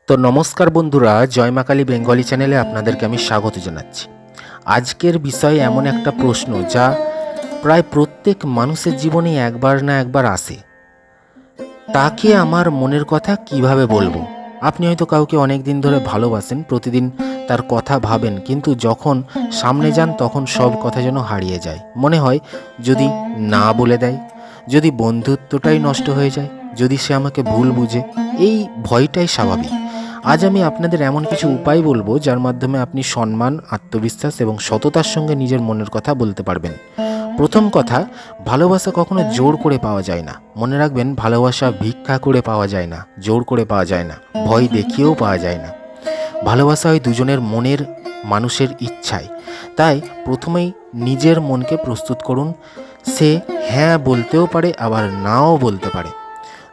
তো নমস্কার বন্ধুরা, জয় মা কালী বেঙ্গলি চ্যানেলে আপনাদেরকে আমি স্বাগত জানাচ্ছি। আজকের বিষয় এমন একটা প্রশ্ন যা প্রায় প্রত্যেক মানুষের জীবনে একবার না একবার আসে। তাকে আমার মনের কথা কিভাবে বলবো? আপনি হয়তো কাউকে অনেক দিন ধরে ভালোবাসেন, প্রতিদিন তার কথা ভাবেন, কিন্তু যখন সামনে যান তখন সব কথা যেন হারিয়ে যায়। মনে হয় যদি না বলে দেয়, যদি বন্ধুত্বটাই নষ্ট হয়ে যায়, যদি সে আমাকে ভুল বুঝে। এই ভয়টাই স্বাভাবিক। আজ আমি আপনাদের এমন কিছু উপায় বলবো যার মাধ্যমে আপনি সম্মান, আত্মবিশ্বাস এবং সততার সঙ্গে নিজের মনের কথা বলতে পারবেন। প্রথম কথা, ভালোবাসা কখনো জোর করে পাওয়া যায় না। মনে রাখবেন, ভালোবাসা ভিক্ষা করে পাওয়া যায় না, জোর করে পাওয়া যায় না, ভয় দেখিয়েও পাওয়া যায় না। ভালোবাসা হয় দুজনের মনের মানুষের ইচ্ছায়। তাই প্রথমেই নিজের মনকে প্রস্তুত করুন। সে হ্যাঁ বলতেও পারে, আবার নাও বলতে পারে।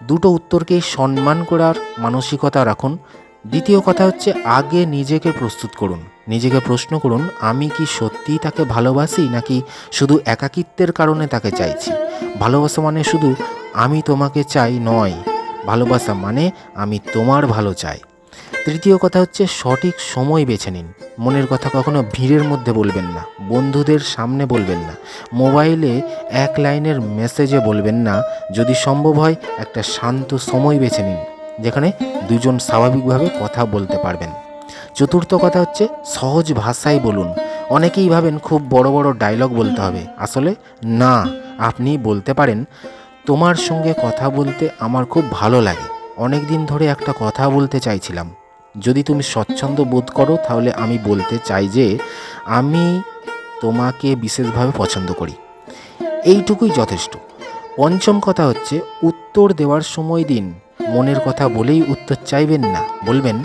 দুটো উত্তরকেই সম্মান করার মানসিকতা রাখুন। দ্বিতীয় কথা হচ্ছে, আগে নিজেকে প্রস্তুত করুন। নিজেকে প্রশ্ন করুন, আমি কি সত্যিই তাকে ভালোবাসি, নাকি শুধু একাকিত্বের কারণে তাকে চাইছি? ভালোবাসা মানে শুধু আমি তোমাকে চাই নয়, ভালোবাসা মানে আমি তোমার ভালো চাই। তৃতীয় কথা হচ্ছে, সঠিক সময় বেছে নিন। মনের কথা কখনো ভিড়ের মধ্যে বলবেন না, বন্ধুদের সামনে বলবেন না, মোবাইলে এক লাইনের মেসেজে বলবেন না। যদি সম্ভব হয় একটা শান্ত সময় বেছে নিন, যেখানে দুজন স্বাভাবিকভাবে কথা বলতে পারবেন। চতুর্থ কথা হচ্ছে, সহজ ভাষায় বলুন। অনেকেই ভাবেন খুব বড় বড় ডায়লগ বলতে হবে, আসলে না। আপনি বলতে পারেন, তোমার সঙ্গে কথা বলতে আমার খুব ভালো লাগে, অনেক দিন ধরে একটা কথা বলতে চাইছিলাম। যদি তুমি স্বচ্ছন্দ বোধ করো তাহলে আমি বলতে চাই যে আমি তোমাকে বিশেষভাবে পছন্দ করি। এইটুকুই যথেষ্ট। পঞ্চম কথা হচ্ছে, উত্তর দেওয়ার সময় দিন। মনের কথা বলেই উত্তর চাইবেন না, বলবেন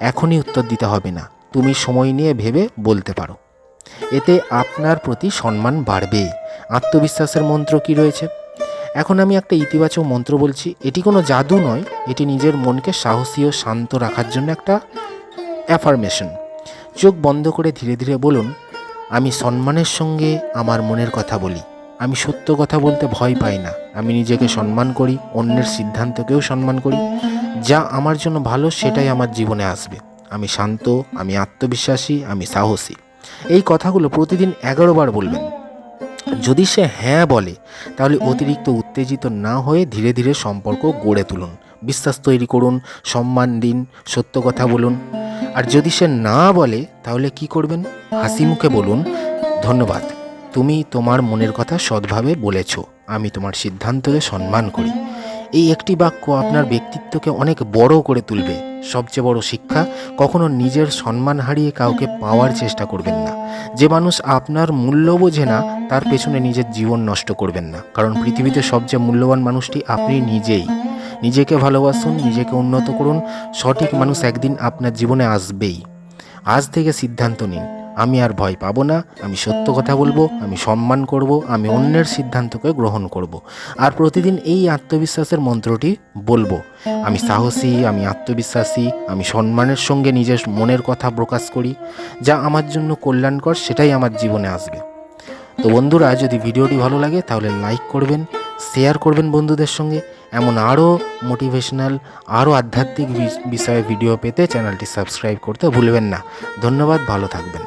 এখনই উত্তর দিতে হবে না, তুমি সময় নিয়ে ভেবে বলতে পারো। এতে আপনার প্রতি সম্মান বাড়বে। আত্মবিশ্বাসের মন্ত্র কি রয়েছে? এখন আমি একটা ইতিবাচক মন্ত্র বলছি। এটি কোনো জাদু নয়, এটি নিজের মনকে সাহসী ও শান্ত রাখার জন্য একটা অ্যাফার্মেশন। চোখ বন্ধ করে ধীরে ধীরে বলুন, আমি সম্মানের সঙ্গে আমার মনের কথা বলি। আমি সত্য কথা বলতে ভয় পাই না। আমি নিজেকে সম্মান করি, অন্যের সিদ্ধান্তকেও সম্মান করি। যা আমার জন্য ভালো সেটাই আমার জীবনে আসবে। আমি শান্ত, আমি আত্মবিশ্বাসী, আমি সাহসী। এই কথাগুলো প্রতিদিন 11 বার বলবেন। যদি সে হ্যাঁ বলে, তাহলে অতিরিক্ত উত্তেজিত না হয়ে ধীরে ধীরে সম্পর্ক গড়ে তুলুন। বিশ্বাস তৈরি করুন, সম্মান দিন, সত্য কথা বলুন। আর যদি সে না বলে, তাহলে কি করবেন? হাসি মুখে বলুন, ধন্যবাদ, তুমি তোমার মনের কথা সৎভাবে বলেছ, আমি তোমার সিদ্ধান্তকে সম্মান করি। এই একটি বাক্য আপনার ব্যক্তিত্বকে অনেক বড় করে তুলবে। সবচেয়ে বড় শিক্ষা, কখনো নিজের সম্মান হারিয়ে কাউকে পাওয়ার চেষ্টা করবেন না। যে মানুষ আপনার মূল্য বোঝে না, তার পেছনে নিজের জীবন নষ্ট করবেন না। কারণ পৃথিবীতে সবচেয়ে মূল্যবান মানুষটি আপনি নিজেই। নিজেকে ভালোবাসুন, নিজেকে উন্নত করুন। সঠিক মানুষ একদিন আপনার জীবনে আসবেই। আজ থেকে সিদ্ধান্ত নিন, আমি আর ভয় পাবো না, আমি সত্য কথা বলবো, আমি সম্মান করব, আমি অন্যের সিদ্ধান্তকে গ্রহণ করব। আর প্রতিদিন এই আত্মবিশ্বাসের মন্ত্রটি বলবো, আমি সাহসী, আমি আত্মবিশ্বাসী, আমি সম্মানের সঙ্গে নিজের মনের কথা প্রকাশ করি। যা আমার জন্য কল্যাণকর সেটাই আমার জীবনে আসবে। তো বন্ধুরা, যদি ভিডিওটি ভালো লাগে তাহলে লাইক করবেন, শেয়ার করবেন বন্ধুদের সঙ্গে। এমন আরও মোটিভেশনাল, আরও আধ্যাত্মিক বিষয়ে ভিডিও পেতে চ্যানেলটি সাবস্ক্রাইব করতে ভুলবেন না। ধন্যবাদ, ভালো থাকবেন।